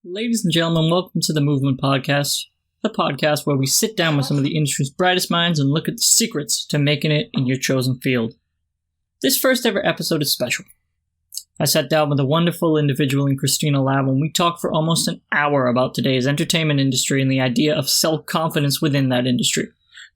Ladies and gentlemen, welcome to the Movement Podcast, the podcast where we sit down with some of the industry's brightest minds and look at the secrets to making it in your chosen field. This first ever episode is special. I sat down with a wonderful individual in Kristina Lao and we talked for almost an hour about today's entertainment industry and the idea of self-confidence within that industry.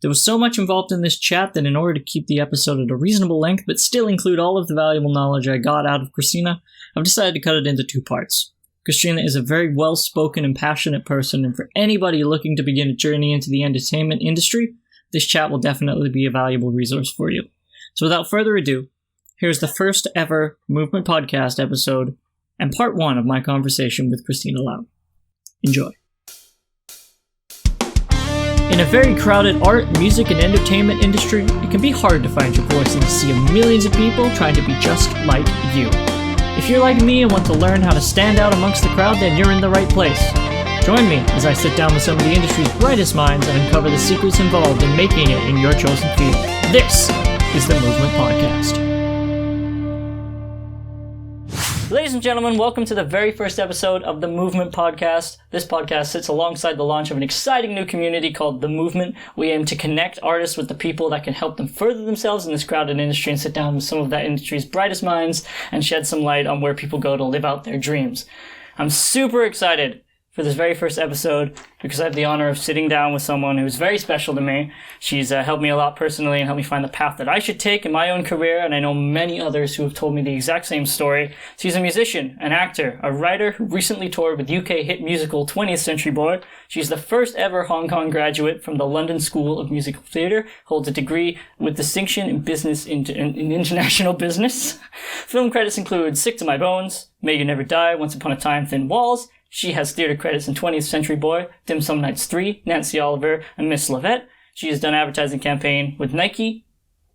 There was so much involved in this chat that in order to keep the episode at a reasonable length but still include all of the valuable knowledge I got out of Kristina, I've decided to cut it into two parts. Kristina is a very well-spoken and passionate person, and for anybody looking to begin a journey into the entertainment industry, this chat will definitely be a valuable resource for you. So without further ado, here's the first ever Movement Podcast episode and part one of my conversation with Kristina Lao. Enjoy. In a very crowded art, music, and entertainment industry, it can be hard to find your voice in the sea of millions of people trying to be just like you. If you're like me and want to learn how to stand out amongst the crowd, then you're in the right place. Join me as I sit down with some of the industry's brightest minds and uncover the secrets involved in making it in your chosen field. This is the Movement Podcast. Ladies and gentlemen, welcome to the very first episode of the Movement Podcast. This podcast sits alongside the launch of an exciting new community called The Movement. We aim to connect artists with the people that can help them further themselves in this crowded industry and sit down with some of that industry's brightest minds and shed some light on where people go to live out their dreams. I'm super excited for this very first episode because I have the honor of sitting down with someone who's very special to me. She's helped me a lot personally and helped me find the path that I should take in my own career, and I know many others who have told me the exact same story. She's a musician, an actor, a writer who recently toured with UK hit musical 20th Century Boy. She's the first ever Hong Kong graduate from the London School of Musical Theatre, holds a degree with distinction in international business. Film credits include Sick to My Bones, May You Never Die, Once Upon a Time, Thin Walls. She has theatre credits in 20th Century Boy, Dim Sum Nights 3, Nancy Oliver, and Miss Lavette. She has done advertising campaign with Nike,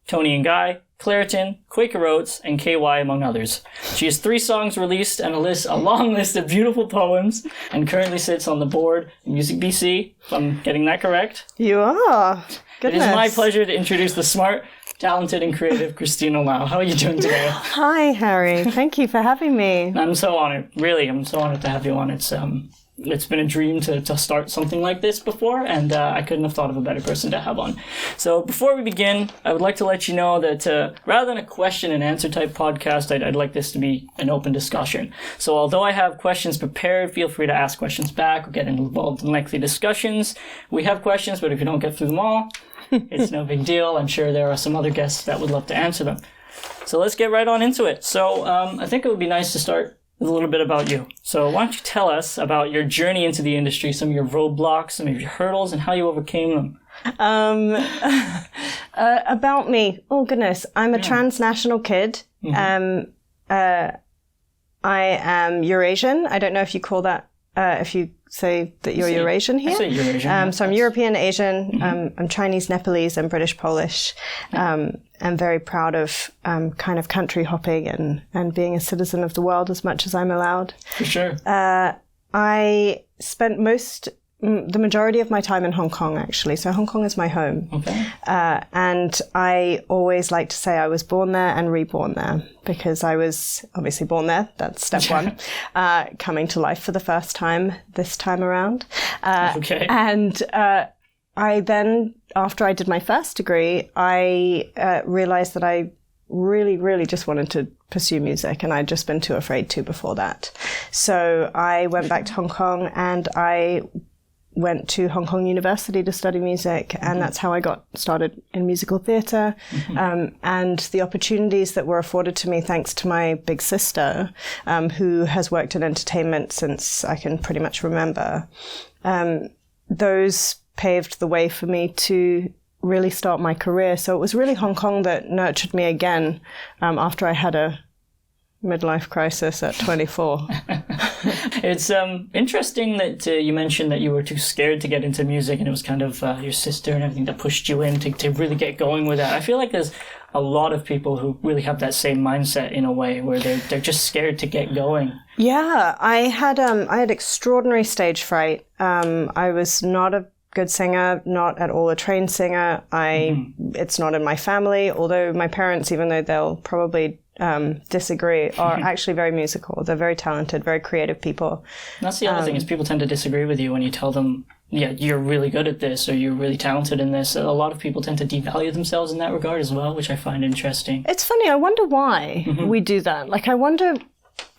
Tony and Guy, Claritin, Quaker Oats, and KY, among others. She has 3 songs released and a long list of beautiful poems, and currently sits on the board of Music BC, if I'm getting that correct. You are. Goodness. It is my pleasure to introduce the smart, talented, and creative Kristina Lao. How are you doing today? Hi, Harry. Thank you for having me. I'm so honored. Really, I'm so honored to have you on. It's been a dream to start something like this before, and I couldn't have thought of a better person to have on. So before we begin, I would like to let you know that rather than a question and answer type podcast, I'd like this to be an open discussion. So although I have questions prepared, feel free to ask questions back or get involved in lengthy discussions. We have questions, but if you don't get through them all, it's no big deal. I'm sure there are some other guests that would love to answer them. So let's get right on into it. So I think it would be nice to start with a little bit about you. So why don't you tell us about your journey into the industry, some of your roadblocks, some of your hurdles, and how you overcame them? About me. Oh, goodness. I'm a transnational kid. Mm-hmm. I am Eurasian. I don't know if you call that, if you say that you're Eurasian here. I say Eurasian. So I'm European, Asian, mm-hmm. I'm Chinese, Nepalese, and British, Polish. I'm very proud of kind of country hopping and being a citizen of the world as much as I'm allowed. For sure. I spent the majority of my time in Hong Kong, actually. So Hong Kong is my home. Okay. And I always like to say I was born there and reborn there because I was obviously born there. That's step one. Coming to life for the first time this time around. Okay. And I then, after I did my first degree, I realized that I really, really just wanted to pursue music, and I'd just been too afraid to before that. So I went back to Hong Kong and I went to Hong Kong University to study music, and mm-hmm. that's how I got started in musical theatre. Mm-hmm. And the opportunities that were afforded to me thanks to my big sister, who has worked in entertainment since I can pretty much remember, those paved the way for me to really start my career. So it was really Hong Kong that nurtured me again after I had a midlife crisis at 24. It's interesting that you mentioned that you were too scared to get into music, and it was kind of your sister and everything that pushed you in to really get going with that. I feel like there's a lot of people who really have that same mindset in a way, where they're just scared to get going. Yeah, I had extraordinary stage fright. I was not a good singer, not at all a trained singer. It's not in my family, although my parents, even though they'll probably disagree are actually very musical. They're very talented, very creative people. That's the other thing, is people tend to disagree with you when you tell them, yeah, you're really good at this, or you're really talented in this. A lot of people tend to devalue themselves in that regard as well, which I find interesting. It's funny. I wonder why we do that. Like, I wonder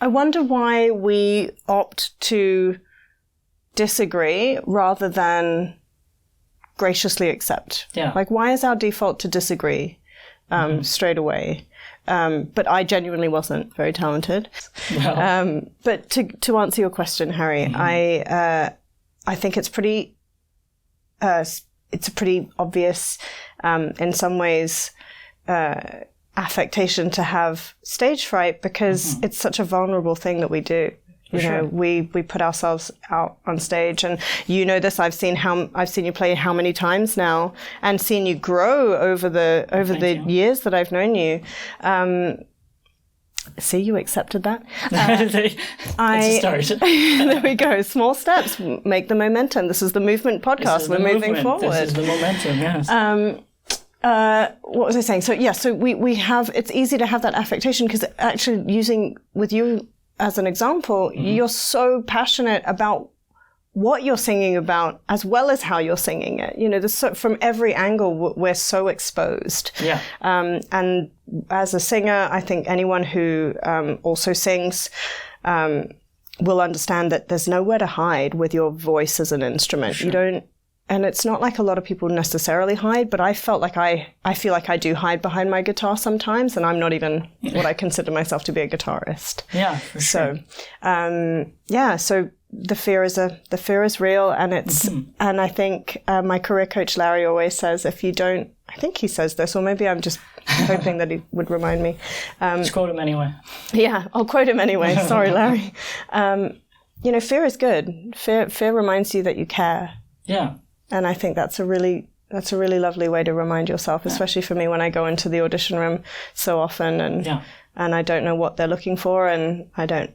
why we opt to disagree rather than graciously accept. Yeah. Like, why is our default to disagree straight away? But I genuinely wasn't very talented. Well. But to answer your question, Harry, I think it's pretty obvious in some ways affectation to have stage fright, because it's such a vulnerable thing that we do. You know, we put ourselves out on stage, and you know this. I've seen you play how many times now, and seen you grow over the years that I've known you. See, you accepted that. That's a start. There we go. Small steps make the momentum. This is the movement podcast. We're moving forward. This is the momentum. Yes. What was I saying? So we have. It's easy to have that affectation because actually, using with you as an example, you're so passionate about what you're singing about as well as how you're singing it. You know, from every angle, we're so exposed. Yeah. And as a singer, I think anyone who also sings will understand that there's nowhere to hide with your voice as an instrument. Sure. You don't, and it's not like a lot of people necessarily hide, but I feel like I do hide behind my guitar sometimes, and I'm not even what I consider myself to be a guitarist. Yeah, for sure. So the fear is real, and it's and I think my career coach Larry always says, if you don't, I think he says this, or maybe I'm just hoping that he would remind me. Just quote him anyway. Yeah, I'll quote him anyway. Sorry, Larry. You know, fear is good. Fear reminds you that you care. Yeah. And I think that's a really lovely way to remind yourself, especially for me when I go into the audition room so often and I don't know what they're looking for, and I don't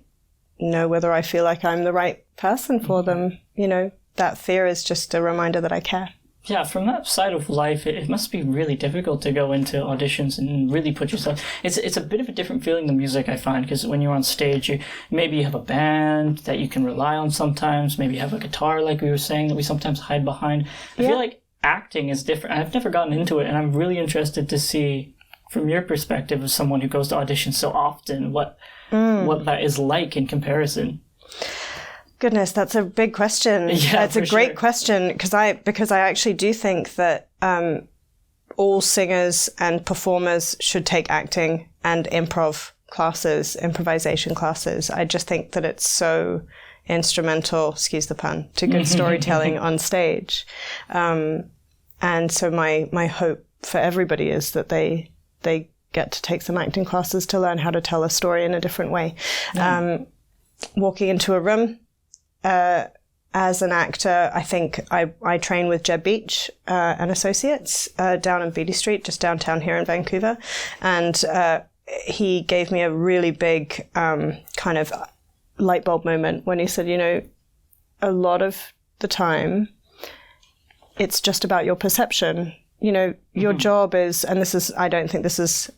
know whether I feel like I'm the right person for them. You know, that fear is just a reminder that I care. Yeah, from that side of life, it must be really difficult to go into auditions and really put yourself... It's a bit of a different feeling than music, I find, because when you're on stage, maybe you have a band that you can rely on sometimes, maybe you have a guitar, like we were saying, that we sometimes hide behind. I feel like acting is different. I've never gotten into it, and I'm really interested to see, from your perspective as someone who goes to auditions so often, what that is like in comparison. Goodness, that's a big question. Yeah, it's a great question because I actually do think that all singers and performers should take acting and improvisation classes. I just think that it's so instrumental, excuse the pun, to good storytelling on stage. And so my hope for everybody is that they get to take some acting classes to learn how to tell a story in a different way. Walking into a room, as an actor, I think I train with Jeb Beach and Associates down in Beatty Street, just downtown here in Vancouver. And he gave me a really big kind of light bulb moment when he said, you know, a lot of the time, it's just about your perception. You know, your job is, and this is, I don't think this is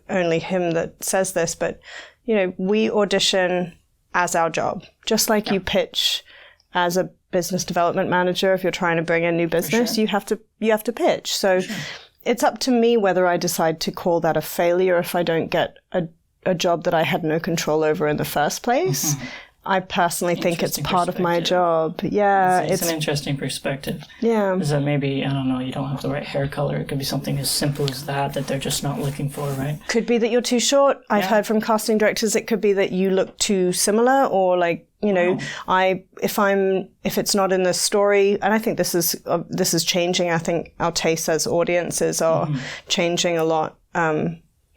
only him that says this, but, you know, we audition as our job, just like you pitch as a business development manager. If you're trying to bring in new business, you have to pitch. So it's up to me whether I decide to call that a failure if I don't get a job that I had no control over in the first place. I personally think it's part of my job. Yeah. It's an interesting perspective. Yeah. Is that maybe, I don't know, you don't have the right hair color. It could be something as simple as that they're just not looking for, right? Could be that you're too short. I've heard from casting directors it could be that you look too similar, or like, you know, if it's not in the story, and I think this is changing. I think our tastes as audiences are changing a lot.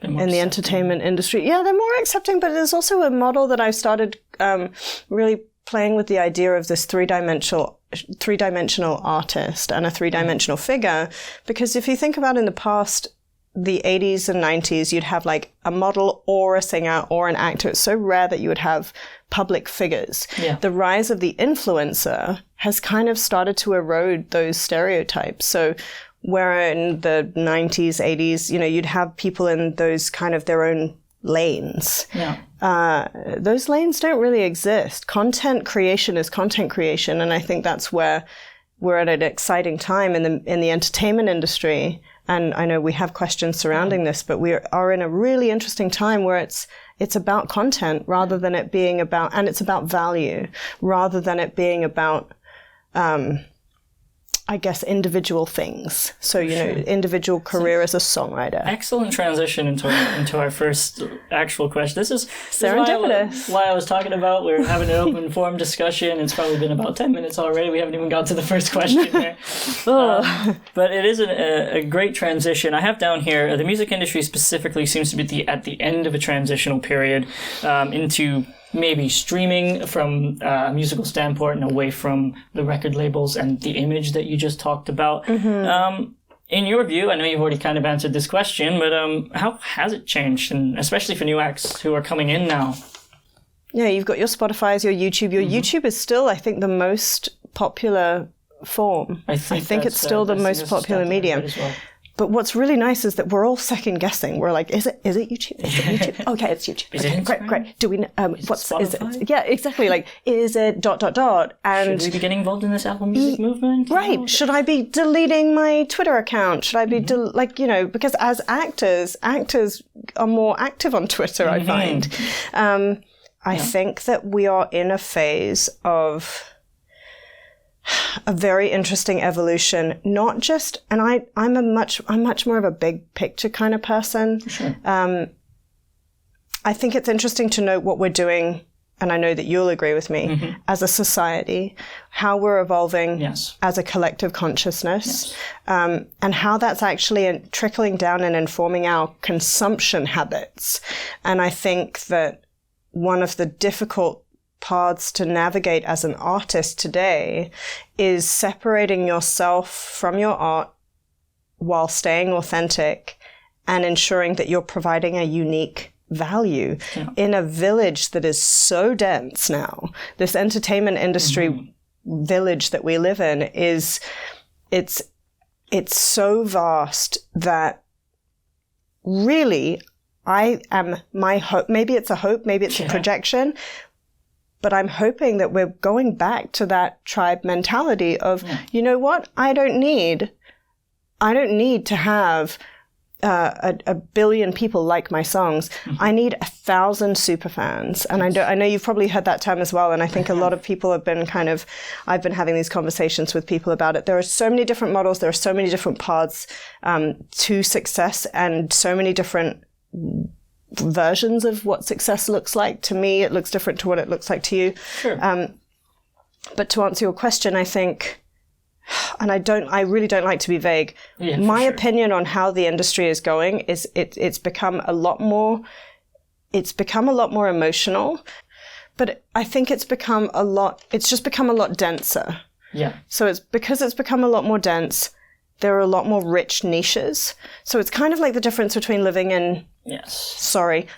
In the entertainment industry. Yeah, they're more accepting, but there's also a model that I started really playing with the idea of this three-dimensional artist and a three-dimensional figure. Because if you think about in the past, the 80s and 90s, you'd have like a model or a singer or an actor. It's so rare that you would have public figures. Yeah. The rise of the influencer has kind of started to erode those stereotypes. So where in the 90s, 80s, you know, you'd have people in those kind of their own lanes. Yeah. Those lanes don't really exist. Content creation is content creation, and I think that's where we're at an exciting time in the entertainment industry. And I know we have questions surrounding this, but we are in a really interesting time where it's about content rather than it being about, and it's about value rather than it being about, I guess, individual things. So, you know, individual career as a songwriter. Excellent transition into our first actual question. This is serendipitous. Why I was talking about, we're having an open forum discussion. It's probably been about 10 minutes already. We haven't even got to the first question here. But it is a great transition. I have down here, the music industry specifically seems to be at the end of a transitional period into maybe streaming from a musical standpoint and away from the record labels and the image that you just talked about. In your view, I know you've already kind of answered this question, but how has it changed, and especially for new acts who are coming in now? Yeah, you've got your Spotify's, your YouTube. Your YouTube is still, I think, the most popular form. I think it's still the most popular medium. But what's really nice is that we're all second guessing. We're like, is it YouTube? Is it YouTube? Okay, it's YouTube. Is okay, it great. Do we know, is it? Yeah, exactly. Like, is it ... And should we be getting involved in this Apple Music movement? Right. Should I be deleting my Twitter account? Should I be because as actors are more active on Twitter, I find. I think that we are in a phase of a very interesting evolution, not just, and I'm much more of a big picture kind of person. Sure. I think it's interesting to note what we're doing, and I know that you'll agree with me, as a society, how we're evolving as a collective consciousness, and how that's actually trickling down and informing our consumption habits. And I think that one of the difficult paths to navigate as an artist today is separating yourself from your art while staying authentic and ensuring that you're providing a unique value in a village that is so dense now. This entertainment industry village that we live in it's so vast that really my hope, maybe it's a hope, maybe it's a projection, but I'm hoping that we're going back to that tribe mentality of, you know what? I don't need to have a billion people like my songs. I need 1,000 super fans. And I know you've probably heard that term as well. And I think a lot of people have been I've been having these conversations with people about it. There are so many different models. There are so many different paths to success, and so many different versions of what success looks like. To me, it looks different to what it looks like to you. Sure. But to answer your question, I think, and I really don't like to be vague. Yeah, my opinion on how the industry is going is it's become a lot more emotional, but I think it's just become a lot denser. Yeah. So because it's become a lot more dense, there are a lot more rich niches. So it's kind of like the difference between living in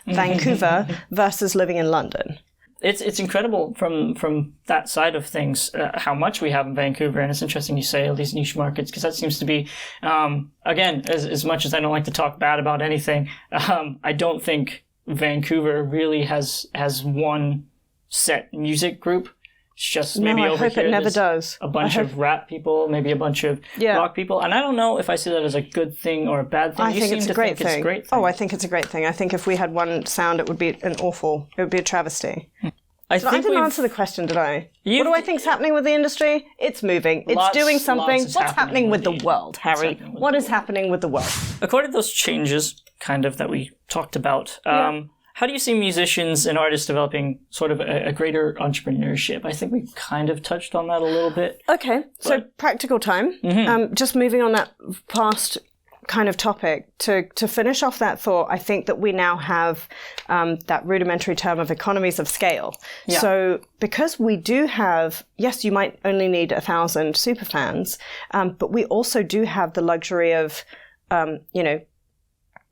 Vancouver versus living in London. It's incredible from that side of things, how much we have in Vancouver. And it's interesting you say all these niche markets, because that seems to be, again, as much as I don't like to talk bad about anything, I don't think Vancouver really has one set music group. It's just maybe over here. I hope it never does. A bunch of rap people, maybe a bunch of rock people. And I don't know if I see that as a good thing or a bad thing. I think it's a great thing. Oh, I think it's a great thing. I think if we had one sound, it would be a travesty. I didn't answer the question, did I? What do I think's happening with the industry? It's moving. It's doing something. What's happening with the world, Harry? What is happening with the world? According to those changes, kind of, that we talked about, how do you see musicians and artists developing sort of a greater entrepreneurship? I think we kind of touched on that a little bit. Okay, so practical time. Just moving on that past kind of topic, to finish off that thought, I think that we now have that rudimentary term of economies of scale. Yeah. So because we do have, yes, you might only need 1,000 superfans, but we also do have the luxury of,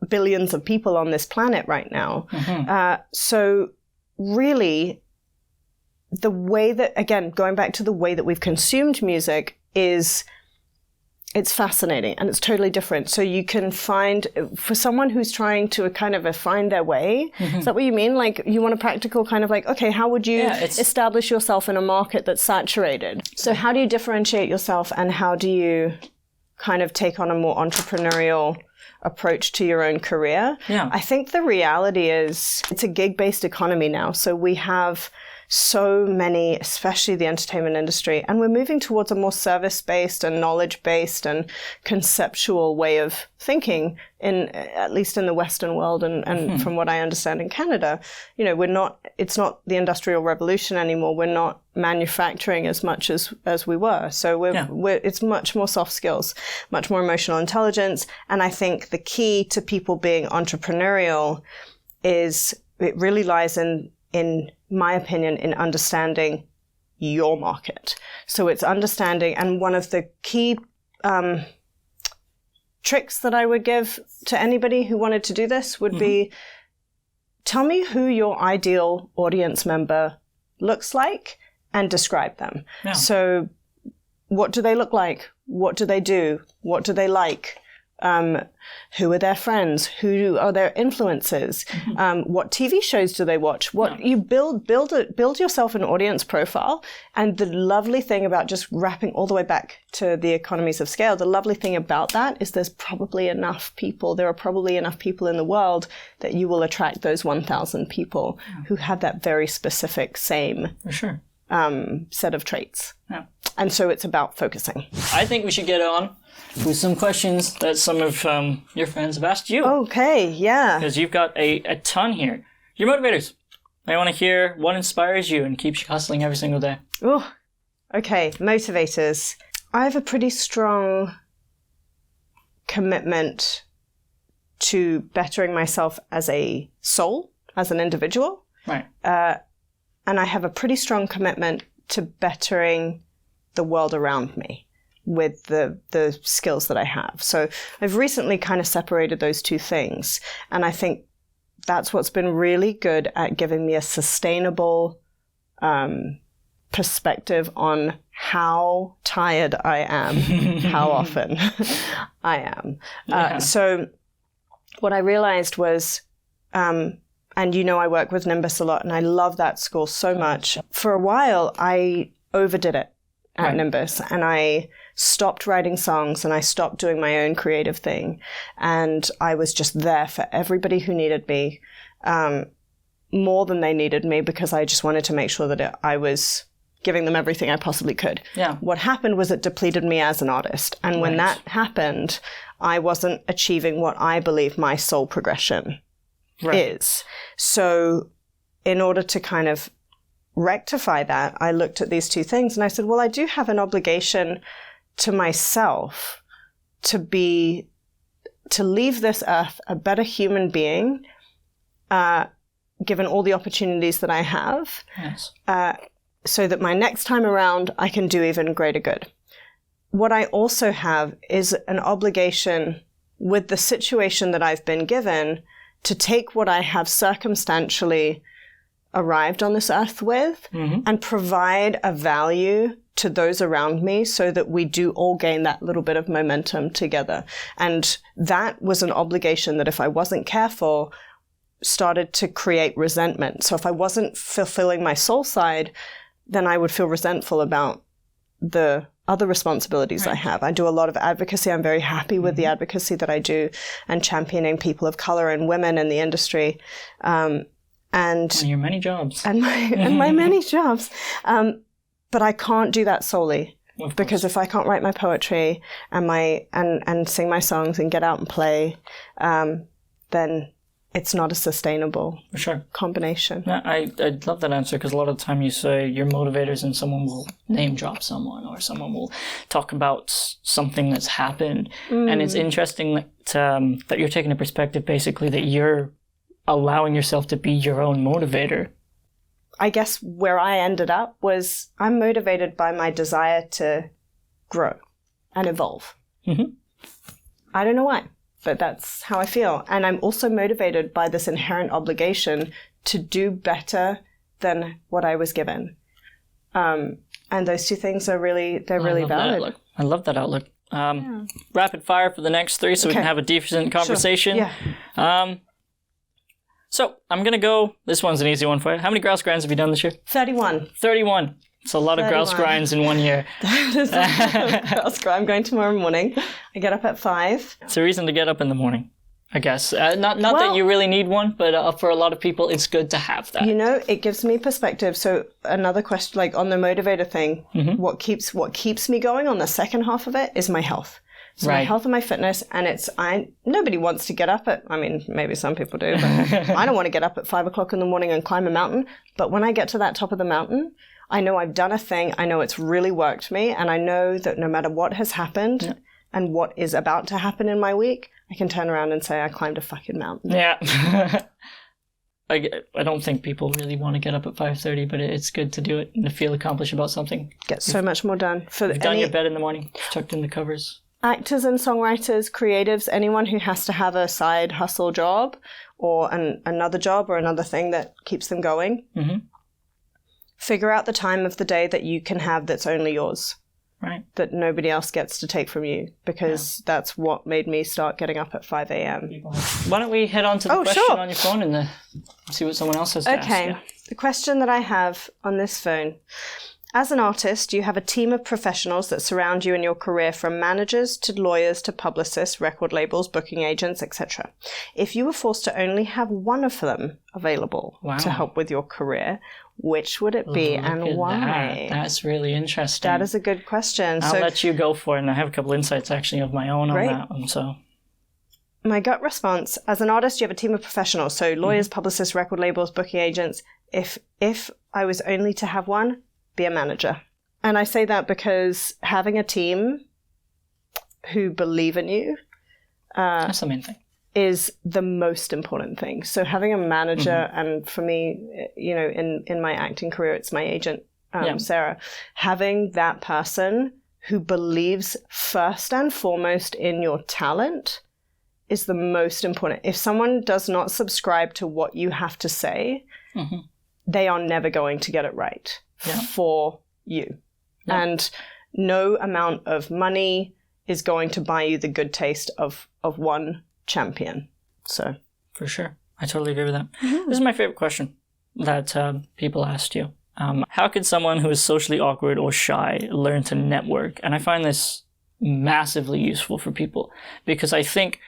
billions of people on this planet right now. So really, the way that, again, going back to the way that we've consumed music is It's fascinating and it's totally different. So you can find, for someone who's trying to kind of find their way, is that what you mean? Like you want a practical kind of like, okay, how would you establish yourself in a market that's saturated? So how do you differentiate yourself and how do you kind of take on a more entrepreneurial approach to your own career? Yeah. I think the reality is it's a gig-based economy now. So we have so many, especially the entertainment industry, and we're moving towards a more service-based and knowledge-based and conceptual way of thinking at least in the Western world and from what I understand in Canada. You know, it's not the Industrial Revolution anymore. We're not manufacturing as much as we were. So it's much more soft skills, much more emotional intelligence. And I think the key to people being entrepreneurial is it really lies in my opinion, in understanding your market. So it's understanding, and one of the key tricks that I would give to anybody who wanted to do this would be, tell me who your ideal audience member looks like and describe them. Yeah. So what do they look like? What do they do? What do they like? Who are their friends? Who are their influences? What TV shows do they watch? You build yourself an audience profile. And the lovely thing about just wrapping all the way back to the economies of scale, the lovely thing about that is there are probably enough people in the world that you will attract those 1,000 people who have that very specific same set of traits. Yeah. And so it's about focusing. I think we should get on with some questions that some of your friends have asked you. Okay, yeah. Because you've got a ton here. Your motivators. I want to hear what inspires you and keeps you hustling every single day. Oh, okay. Motivators. I have a pretty strong commitment to bettering myself as a soul, as an individual. Right. And I have a pretty strong commitment to bettering the world around me with the skills that I have. So I've recently kind of separated those two things. And I think that's what's been really good at giving me a sustainable perspective on how tired I am, how often I am. So what I realized was, and I work with Nimbus a lot and I love that school so much. For a while, I overdid it at Nimbus and I stopped writing songs and I stopped doing my own creative thing. And I was just there for everybody who needed me, more than they needed me, because I just wanted to make sure that I was giving them everything I possibly could. Yeah. What happened was it depleted me as an artist. And when that happened, I wasn't achieving what I believe my soul progression is. So in order to kind of rectify that, I looked at these two things and I said, well, I do have an obligation to myself to leave this earth a better human being, given all the opportunities that I have, so that my next time around, I can do even greater good. What I also have is an obligation with the situation that I've been given to take what I have circumstantially arrived on this earth with and provide a value to those around me so that we do all gain that little bit of momentum together. And that was an obligation that if I wasn't careful, started to create resentment. So if I wasn't fulfilling my soul side, then I would feel resentful about the other responsibilities I have. I do a lot of advocacy. I'm very happy with the advocacy that I do and championing people of color and women in the industry. And your many jobs. And my many jobs. But I can't do that solely. Because if I can't write my poetry and sing my songs and get out and play, then it's not a sustainable combination. Yeah, I love that answer, because a lot of the time you say your motivators and someone will name drop someone or someone will talk about something that's happened. And it's interesting that you're taking a perspective basically that you're allowing yourself to be your own motivator. I guess where I ended up was I'm motivated by my desire to grow and evolve. I don't know why, but that's how I feel. And I'm also motivated by this inherent obligation to do better than what I was given. And those two things are really valid. I love that outlook. rapid fire for the next 3 so we can have a decent conversation. Sure. Yeah. So I'm going to go, this one's an easy one for you. How many grouse grinds have you done this year? 31. 31. It's a lot of grouse grinds in 1 year. That is a lot of grouse grind. I'm going tomorrow morning. I get up at 5. It's a reason to get up in the morning, I guess. Not that you really need one, but for a lot of people, it's good to have that. You know, it gives me perspective. So another question, like on the motivator thing, what keeps me going on the second half of it is my health. So my health and my fitness, and nobody wants to get up at, I mean, maybe some people do, but I don't want to get up at 5 o'clock in the morning and climb a mountain. But when I get to that top of the mountain, I know I've done a thing. I know it's really worked me. And I know that no matter what has happened and what is about to happen in my week, I can turn around and say I climbed a fucking mountain. Yeah. I don't think people really want to get up at 5:30, but it's good to do it and to feel accomplished about something. Get so much more done. You've done your bed in the morning, tucked in the covers. Actors and songwriters, creatives, anyone who has to have a side hustle job or another job or another thing that keeps them going, figure out the time of the day that you can have that's only yours. Right. That nobody else gets to take from you, because that's what made me start getting up at 5 a.m. Why don't we head on to the question on your phone and see what someone else has to ask. Okay. The question that I have on this phone. As an artist, you have a team of professionals that surround you in your career, from managers to lawyers to publicists, record labels, booking agents, etc. If you were forced to only have one of them available to help with your career, which would it be and why? That's really interesting. That is a good question. I'll let you go for it, and I have a couple insights actually of my own on that one. So, my gut response, as an artist, you have a team of professionals, so lawyers, publicists, record labels, booking agents. If I was only to have one, be a manager. And I say that because having a team who believe in you that's the main thing, is the most important thing. So having a manager, and for me, you know, in my acting career, it's my agent, Sarah, having that person who believes first and foremost in your talent is the most important. If someone does not subscribe to what you have to say, they are never going to get it right. For you. And no amount of money is going to buy you the good taste of one champion. So, for sure. I totally agree with that. This is my favorite question that people asked you. How can someone who is socially awkward or shy learn to network? And I find this massively useful for people, because I think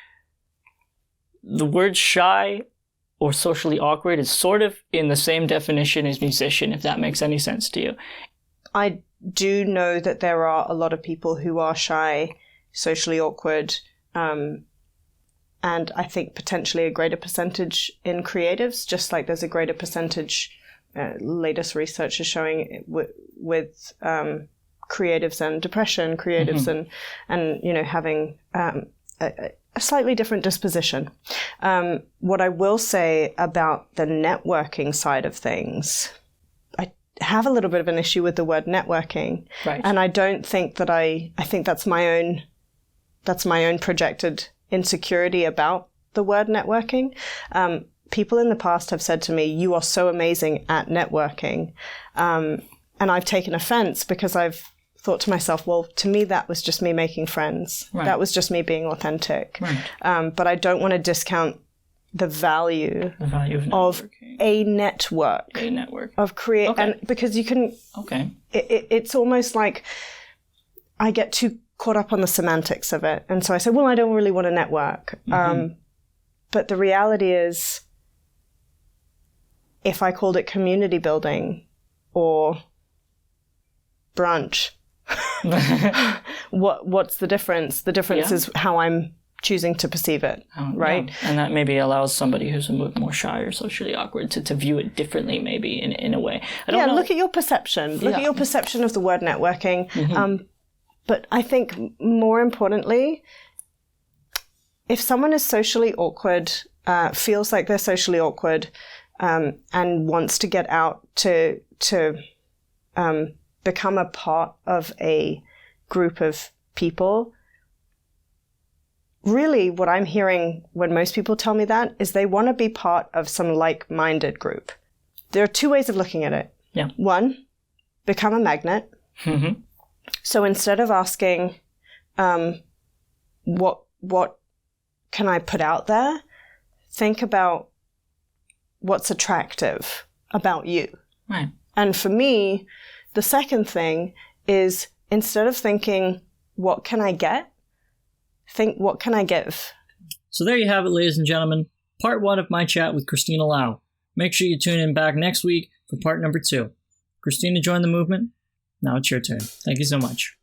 the word shy or socially awkward is sort of in the same definition as musician, if that makes any sense to you. I do know that there are a lot of people who are shy, socially awkward, and I think potentially a greater percentage in creatives, just like there's a greater percentage, latest research is showing with creatives and depression, creatives and you know, having a slightly different disposition. What I will say about the networking side of things, I have a little bit of an issue with the word networking. Right. And I don't think that I think that's my own projected insecurity about the word networking. People in the past have said to me, you are so amazing at networking. And I've taken offense, because I've thought to myself, well, to me, that was just me making friends. Right. That was just me being authentic. Right. But I don't want to discount the value of a network. A network. Of and because you can, it's almost like I get too caught up on the semantics of it. And so I say, well, I don't really want to network. But the reality is, if I called it community building or brunch, what's the difference? The difference is how I'm choosing to perceive it, right? Yeah. And that maybe allows somebody who's a bit more shy or socially awkward to view it differently, maybe in a way. I don't know. Look at your perception. Look at your perception of the word networking. But I think more importantly, if someone is socially awkward, feels like they're socially awkward, and wants to get out to become a part of a group of people, really what I'm hearing when most people tell me that is they want to be part of some like-minded group. There are two ways of looking at it. Yeah. One, become a magnet. So instead of asking what can I put out there? Think about what's attractive about you. Right. And for me, the second thing is, instead of thinking, what can I get? Think, what can I give? So there you have it, ladies and gentlemen. Part 1 of my chat with Kristina Lao. Make sure you tune in back next week for part number 2. Kristina joined the movement. Now it's your turn. Thank you so much.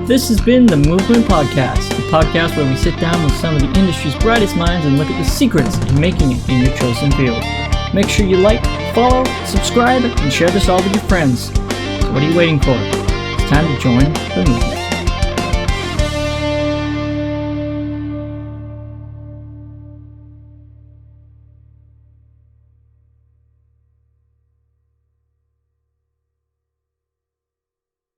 This has been the Movement Podcast, the podcast where we sit down with some of the industry's brightest minds and look at the secrets in making it in your chosen field. Make sure you like, follow, subscribe, and share this all with your friends. So what are you waiting for? It's time to join the movement.